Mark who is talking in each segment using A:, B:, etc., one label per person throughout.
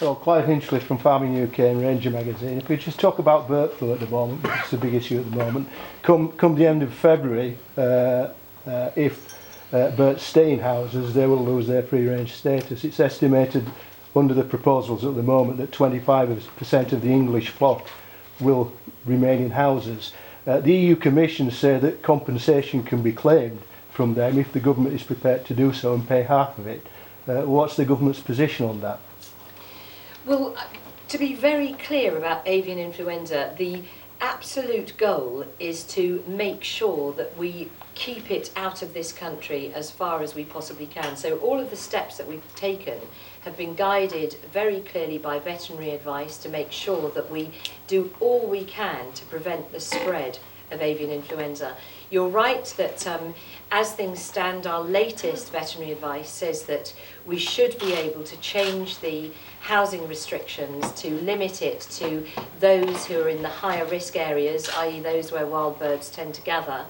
A: Well, Clive Hinchliffe from Farming UK and Ranger magazine. If we just talk about bird flu at the moment, which is the big issue at the moment, come the end of February, if birds stay in houses, they will lose their free-range status. It's estimated under the proposals at the moment that 25% of the English flock will remain in houses. The EU Commission say that compensation can be claimed from them if the government is prepared to do so and pay half of it. What's the government's position on that?
B: Well, to be very clear about avian influenza, the absolute goal is to make sure that we keep it out of this country as far as we possibly can. So all of the steps that we've taken have been guided very clearly by veterinary advice to make sure that we do all we can to prevent the spread of avian influenza. You're right that as things stand, our latest veterinary advice says that we should be able to change the housing restrictions to limit it to those who are in the higher risk areas, i.e. those where wild birds tend to gather.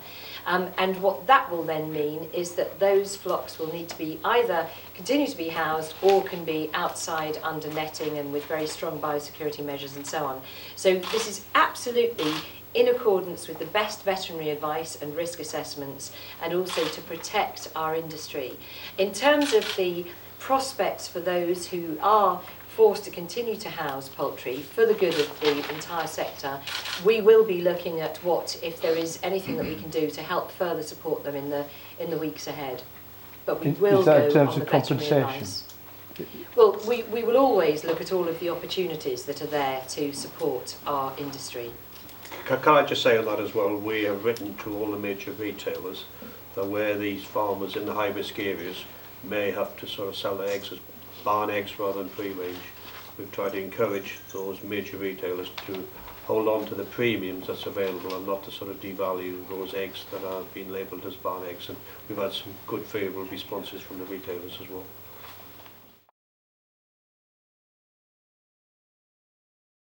B: And what that will then mean is that those flocks will need to be either continue to be housed or can be outside under netting and with very strong biosecurity measures and so on. So this is absolutely in accordance with the best veterinary advice and risk assessments, and also to protect our industry. In terms of the prospects for those who are forced to continue to house poultry for the good of the entire sector, we will be looking at what, if there is anything that we can do to help further support them in the weeks ahead. But we will go
A: in terms
B: on
A: of
B: the
A: compensation?
B: advice. Well, we will always look at all of the opportunities that are there to support our industry.
C: Can I just say on that as well, we have written to all the major retailers that where these farmers in the high risk areas may have to sort of sell their eggs as barn eggs rather than free range, we've tried to encourage those major retailers to hold on to the premiums that's available and not to sort of devalue those eggs that are being labelled as barn eggs, and we've had some good favourable responses from the retailers as well.